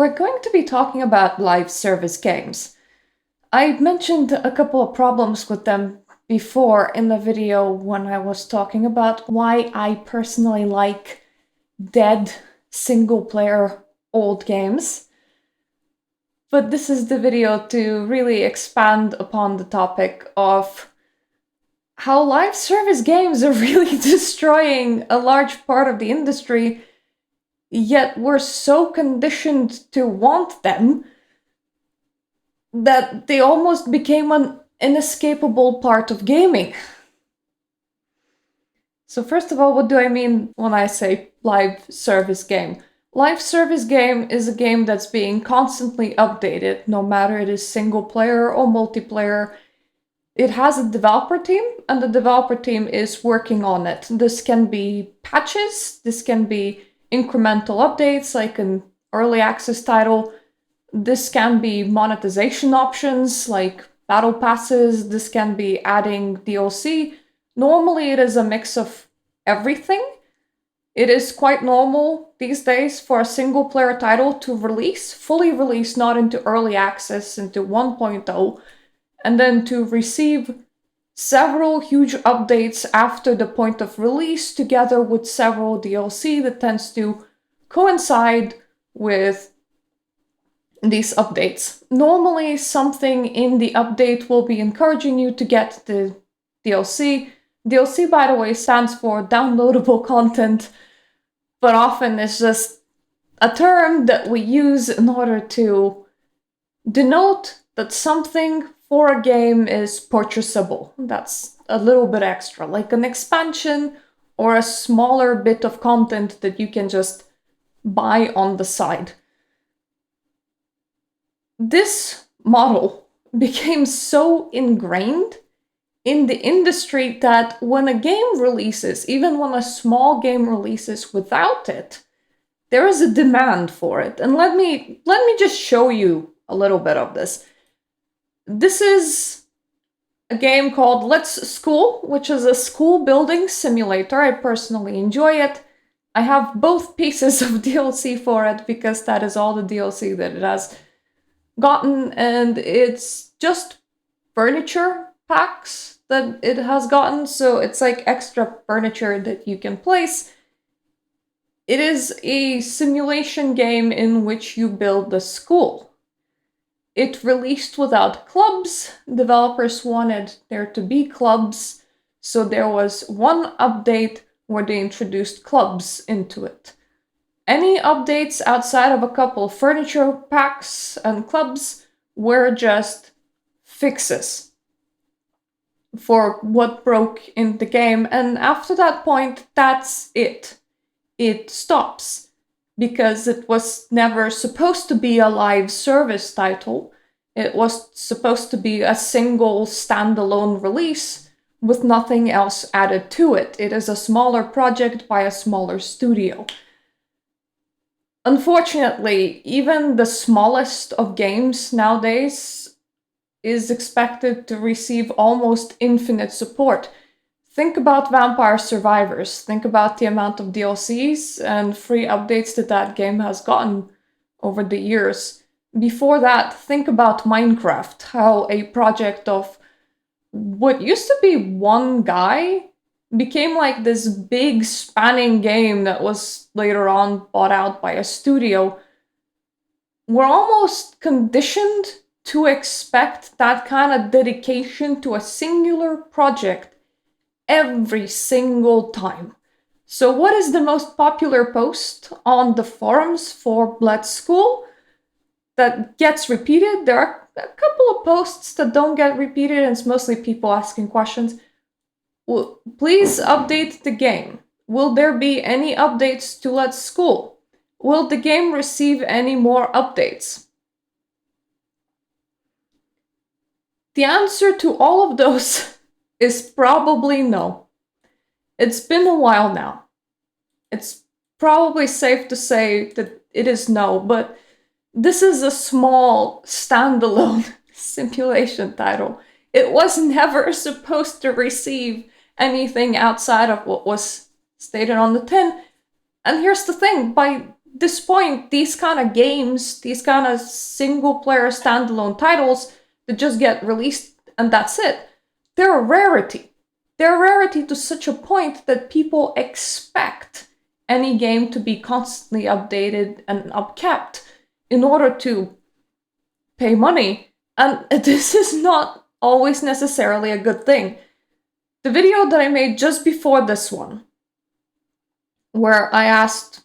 we're going to be talking about live service games. I mentioned a couple of problems with them before in the video when I was talking about why I personally like dead single-player old games. But this is the video to really expand upon the topic of how live service games are really destroying a large part of the industry, yet we're so conditioned to want them that they almost became an inescapable part of gaming. So first of all, what do I mean when I say live service game? Live service game is a game that's being constantly updated, no matter it is single player or multiplayer. It has a developer team, and the developer team is working on it. This can be patches, this can be incremental updates like an early access title. This can be monetization options like battle passes. This can be adding DLC. Normally it is a mix of everything. It is quite normal these days for a single player title to release, fully release, not into early access, into 1.0, and then to receive several huge updates after the point of release together with several DLC that tends to coincide with these updates. Normally something in the update will be encouraging you to get the DLC. DLC, by the way, stands for downloadable content, but often it's just a term that we use in order to denote that something for a game is purchasable. That's a little bit extra, like an expansion or a smaller bit of content that you can just buy on the side. This model became so ingrained in the industry that when a game releases, even when a small game releases without it, there is a demand for it. And let me just show you a little bit of this. This is a game called Let's School, which is a school building simulator. I personally enjoy it. I have both pieces of DLC for it because that is all the DLC that it has gotten, and it's just furniture packs that it has gotten, so it's like extra furniture that you can place. It is a simulation game in which you build a school. It released without clubs. Developers wanted there to be clubs, so there was one update where they introduced clubs into it. Any updates outside of a couple furniture packs and clubs were just fixes for what broke in the game. And after that point, that's it. It stops because it was never supposed to be a live service title. It was supposed to be a single standalone release with nothing else added to it. It is a smaller project by a smaller studio. Unfortunately, even the smallest of games nowadays is expected to receive almost infinite support. Think about Vampire Survivors. Think about the amount of DLCs and free updates that that game has gotten over the years. Before that, think about Minecraft, how a project of what used to be one guy became like this big spanning game that was later on bought out by a studio. We're almost conditioned to expect that kind of dedication to a singular project every single time. So what is the most popular post on the forums for Let's School that gets repeated? There are a couple of posts that don't get repeated, and it's mostly people asking questions. Well, please update the game. Will there be any updates to Let's School? Will the game receive any more updates? The answer to all of those is probably no. It's been a while now. It's probably safe to say that it is no, but this is a small standalone simulation title. It was never supposed to receive anything outside of what was stated on the tin. And here's the thing, by this point, these kind of games, these kind of single player standalone titles that just get released and that's it, they're a rarity. They're a rarity to such a point that people expect any game to be constantly updated and upkept in order to pay money. And this is not always necessarily a good thing. The video that I made just before this one, where I asked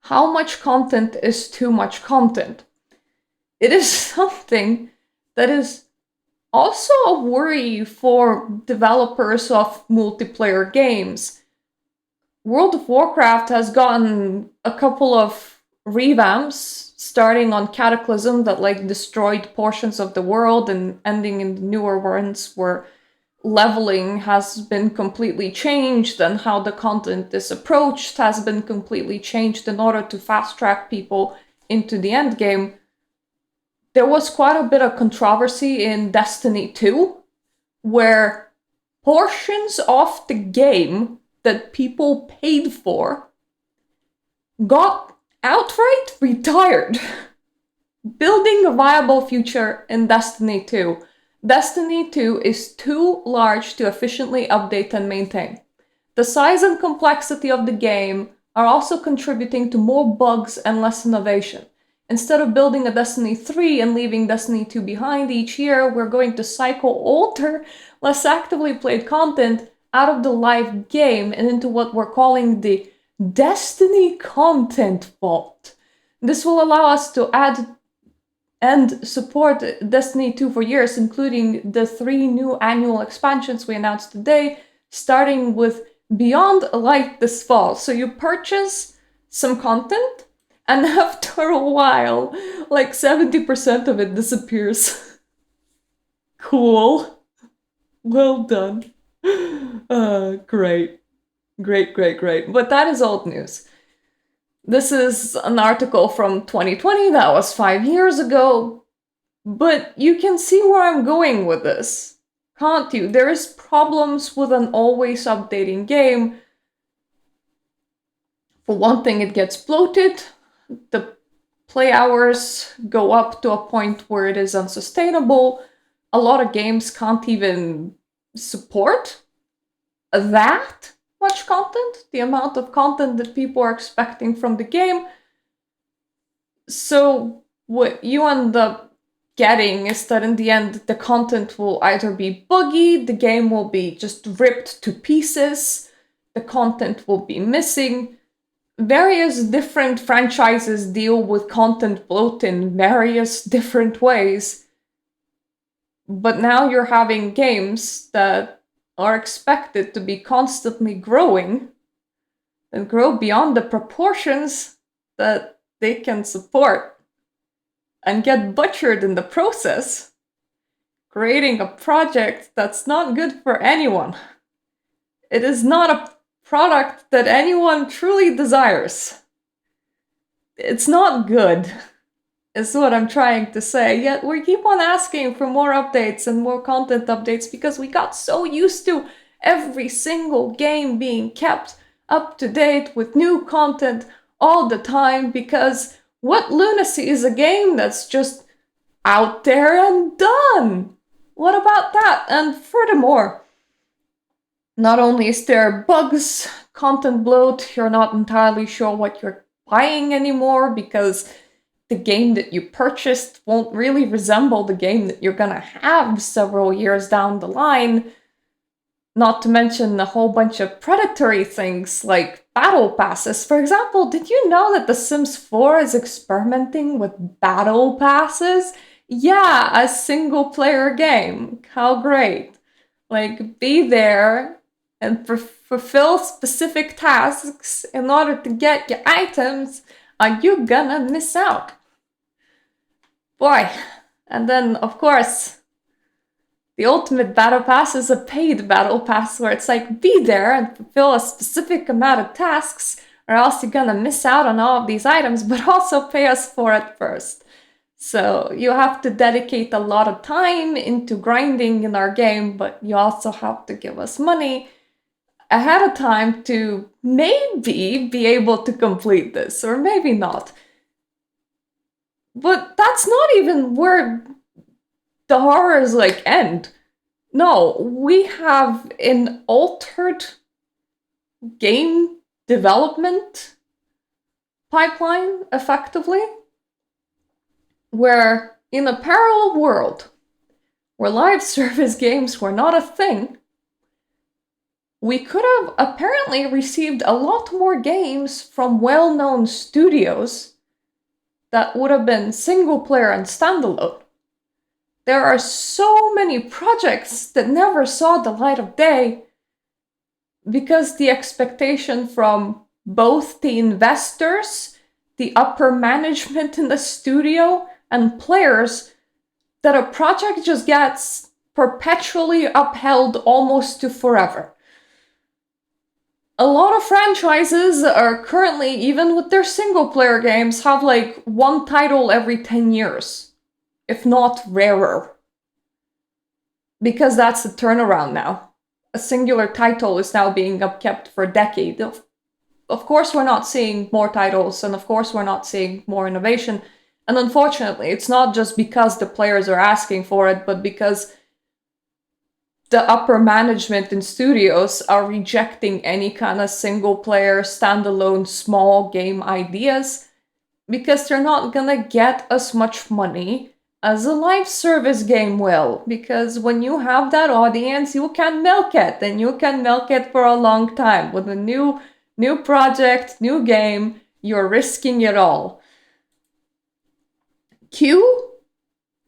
how much content is too much content, it is something that is also a worry for developers of multiplayer games. World of Warcraft has gotten a couple of revamps, starting on Cataclysm that like destroyed portions of the world and ending in the newer ones where leveling has been completely changed and how the content is approached has been completely changed in order to fast track people into the end game. There was quite a bit of controversy in Destiny 2, where portions of the game that people paid for got outright retired, building a viable future in Destiny 2. Destiny 2 is too large to efficiently update and maintain. The size and complexity of the game are also contributing to more bugs and less innovation. Instead of building a Destiny 3 and leaving Destiny 2 behind each year, we're going to cycle older, less actively played content out of the live game and into what we're calling the Destiny Content Vault. This will allow us to add and support Destiny 2 for years, including the 3 new annual expansions we announced today, starting with Beyond Light this fall. So you purchase some content, and after a while, like 70% of it disappears. Cool. Well done. Great. Great. But that is old news. This is an article from 2020, that was 5 years ago. But you can see where I'm going with this, can't you? There is problems with an always updating game. For one thing, it gets bloated. The play hours go up to a point where it is unsustainable. A lot of games can't even support that much content, the amount of content that people are expecting from the game. So what you end up getting is that in the end, the content will either be buggy, the game will be just ripped to pieces, the content will be missing. Various different franchises deal with content bloat in various different ways. But now you're having games that are expected to be constantly growing and grow beyond the proportions that they can support and get butchered in the process, creating a project that's not good for anyone. It is not a product that anyone truly desires. It's not good, is what I'm trying to say. Yet we keep on asking for more updates and more content updates because we got so used to every single game being kept up to date with new content all the time, because what lunacy is a game that's just out there and done? What about that? And furthermore, not only is there bugs, content bloat, you're not entirely sure what you're buying anymore because the game that you purchased won't really resemble the game that you're gonna have several years down the line. Not to mention a whole bunch of predatory things like battle passes. For example, did you know that The Sims 4 is experimenting with battle passes? Yeah, a single player game. How great. Like, be there and fulfill specific tasks in order to get your items, or you're gonna miss out. Boy. And then, of course, the ultimate battle pass is a paid battle pass where it's like, be there and fulfill a specific amount of tasks, or else you're gonna miss out on all of these items, but also pay us for it first. So you have to dedicate a lot of time into grinding in our game, but you also have to give us money. ahead of time to maybe be able to complete this, or maybe not. But that's not even where the horrors like end. No, we have an altered game development pipeline, effectively, where in a parallel world where live service games were not a thing, we could have apparently received a lot more games from well-known studios that would have been single player and standalone. There are so many projects that never saw the light of day because the expectation from both the investors, the upper management in the studio, and players that a project just gets perpetually upheld almost to forever. A lot of franchises are currently, even with their single player games, have like one title every 10 years, if not rarer. Because that's the turnaround now. A singular title is now being upkept for a decade. Of course, we're not seeing more titles, and of course, we're not seeing more innovation. And unfortunately, it's not just because the players are asking for it, but because the upper management in studios are rejecting any kind of single player, standalone, small game ideas because they're not gonna get as much money as a live service game will. Because when you have that audience, you can milk it, and you can milk it for a long time. With a new project, new game, you're risking it all. Cue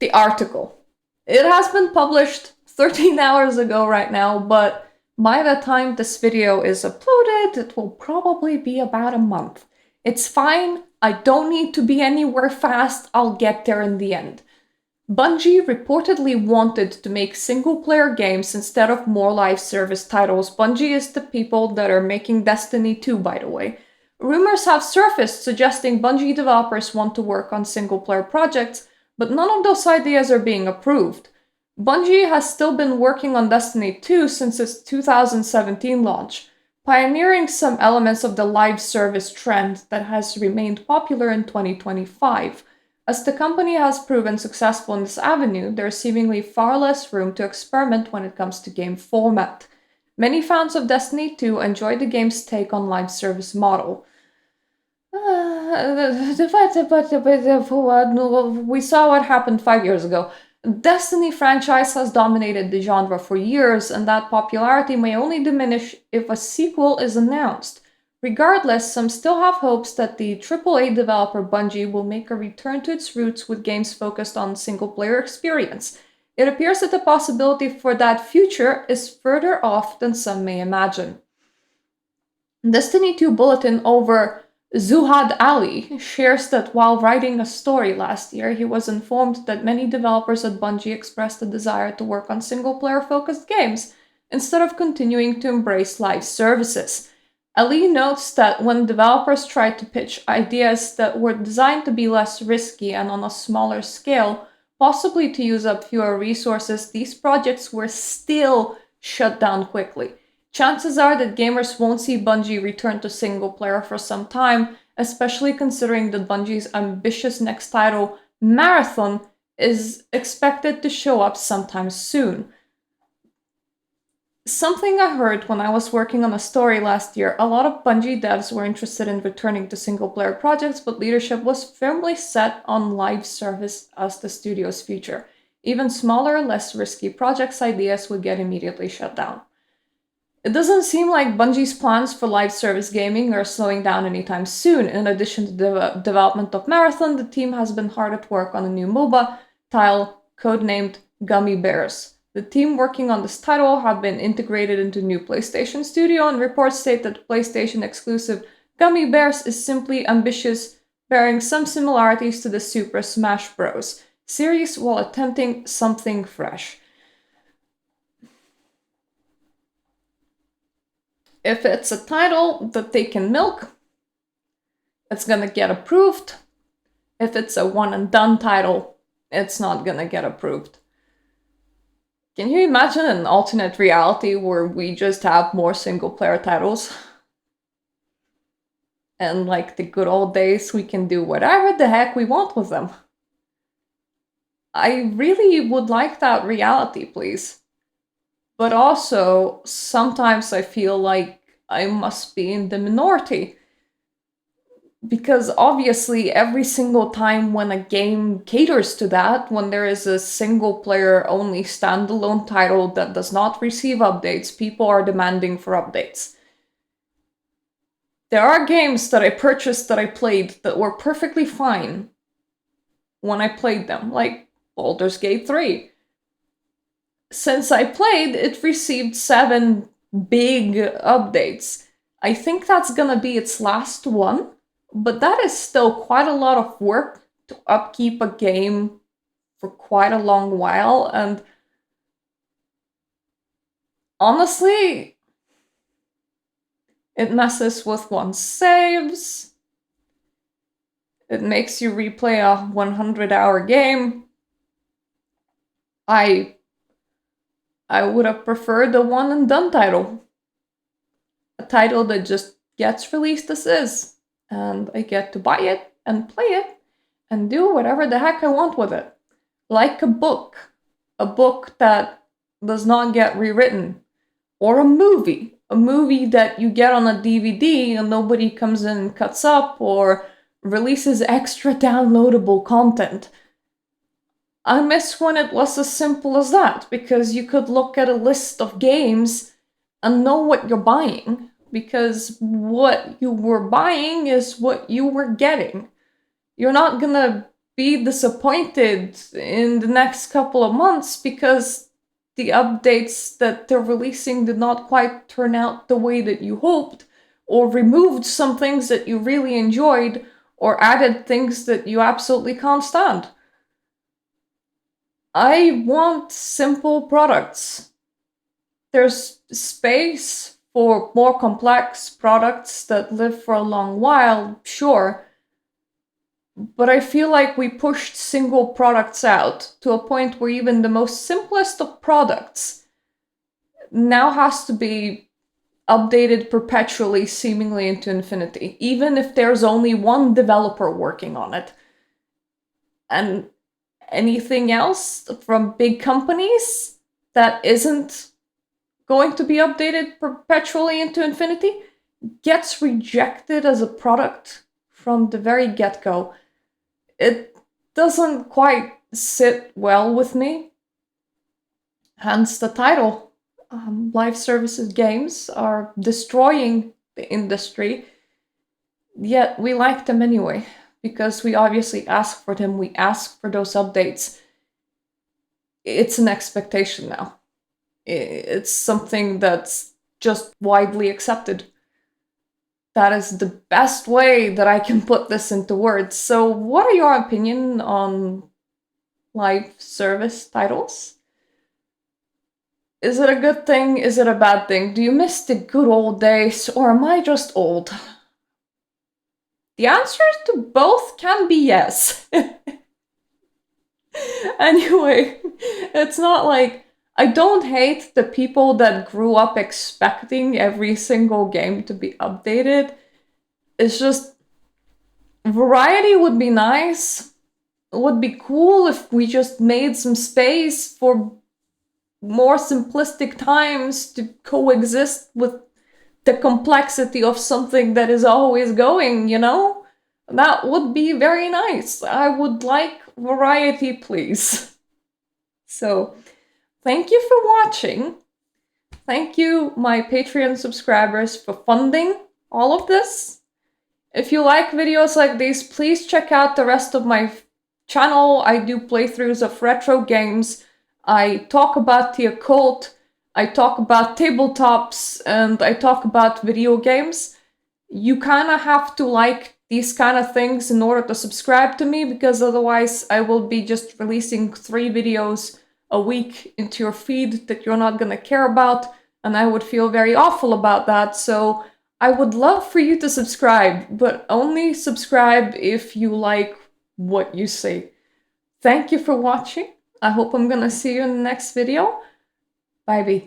the article. It has been published 13 hours ago right now, but by the time this video is uploaded, it will probably be about a month. It's fine. I don't need to be anywhere fast. I'll get there in the end. Bungie reportedly wanted to make single-player games instead of more live service titles. Bungie is the people that are making Destiny 2, by the way. Rumors have surfaced suggesting Bungie developers want to work on single-player projects, but none of those ideas are being approved. Bungie has still been working on Destiny 2 since its 2017 launch, pioneering some elements of the live service trend that has remained popular in 2025. As the company has proven successful in this avenue, there is seemingly far less room to experiment when it comes to game format. Many fans of Destiny 2 enjoyed the game's take on live service model. We saw what happened 5 years ago. Destiny franchise has dominated the genre for years, and that popularity may only diminish if a sequel is announced. Regardless, some still have hopes that the AAA developer Bungie will make a return to its roots with games focused on single-player experience. It appears that the possibility for that future is further off than some may imagine. Destiny 2 bulletin over Zuhad Ali shares that while writing a story last year, he was informed that many developers at Bungie expressed a desire to work on single-player focused games instead of continuing to embrace live services. Ali notes that when developers tried to pitch ideas that were designed to be less risky and on a smaller scale, possibly to use up fewer resources, these projects were still shut down quickly. Chances are that gamers won't see Bungie return to single player for some time, especially considering that Bungie's ambitious next title, Marathon, is expected to show up sometime soon. Something I heard when I was working on a story last year, a lot of Bungie devs were interested in returning to single-player projects, but leadership was firmly set on live service as the studio's future. Even smaller, less risky projects' ideas would get immediately shut down. It doesn't seem like Bungie's plans for live service gaming are slowing down anytime soon. In addition to the development of Marathon, the team has been hard at work on a new MOBA title codenamed Gummy Bears. The team working on this title have been integrated into new PlayStation Studio, and reports state that the PlayStation exclusive Gummy Bears is simply ambitious, bearing some similarities to the Super Smash Bros. Series while attempting something fresh. If it's a title that they can milk, it's gonna get approved. If it's a one and done title, it's not gonna get approved. Can you imagine an alternate reality where we just have more single-player titles? And like the good old days, we can do whatever the heck we want with them. I really would like that reality, please. But also, sometimes I feel like I must be in the minority. Because obviously, every single time when a game caters to that, when there is a single player only standalone title that does not receive updates, people are demanding for updates. There are games that I purchased that I played that were perfectly fine when I played them, like Baldur's Gate 3. Since I played, it received 7 big updates. I think that's gonna be its last one, but that is still quite a lot of work to upkeep a game for quite a long while, and honestly, it messes with one's saves. It makes you replay a 100-hour game. I would have preferred a one and done title. A title that just gets released as is, and I get to buy it and play it and do whatever the heck I want with it. Like a book that does not get rewritten, or a movie that you get on a DVD and nobody comes in and cuts up or releases extra downloadable content. I miss when it was as simple as that, because you could look at a list of games and know what you're buying, because what you were buying is what you were getting. You're not gonna be disappointed in the next couple of months because the updates that they're releasing did not quite turn out the way that you hoped, or removed some things that you really enjoyed, or added things that you absolutely can't stand. I want simple products. There's space for more complex products that live for a long while, sure, but I feel like we pushed single products out to a point where even the most simplest of products now has to be updated perpetually, seemingly into infinity, even if there's only one developer working on it. And anything else from big companies that isn't going to be updated perpetually into infinity gets rejected as a product from the very get-go. It doesn't quite sit well with me. Hence the title. Live services games are destroying the industry, yet we like them anyway, because we obviously ask for them, we ask for those updates. It's an expectation now. It's something that's just widely accepted. That is the best way that I can put this into words. So, what are your opinion on live service titles? Is it a good thing? Is it a bad thing? Do you miss the good old days, or am I just old? The answer to both can be yes. Anyway, it's not like I don't hate the people that grew up expecting every single game to be updated. It's just variety would be nice. It would be cool if we just made some space for more simplistic times to coexist with the complexity of something that is always going, you know? That would be very nice. I would like variety, please. So, thank you for watching. Thank you, my Patreon subscribers, for funding all of this. If you like videos like these, please check out the rest of my channel. I do playthroughs of retro games. I talk about the occult. I talk about tabletops, and I talk about video games. You kind of have to like these kind of things in order to subscribe to me, because otherwise I will be just releasing 3 videos a week into your feed that you're not gonna care about, and I would feel very awful about that. So I would love for you to subscribe, but only subscribe if you like what you see. Thank you for watching. I hope I'm gonna see you in the next video. Bye, B.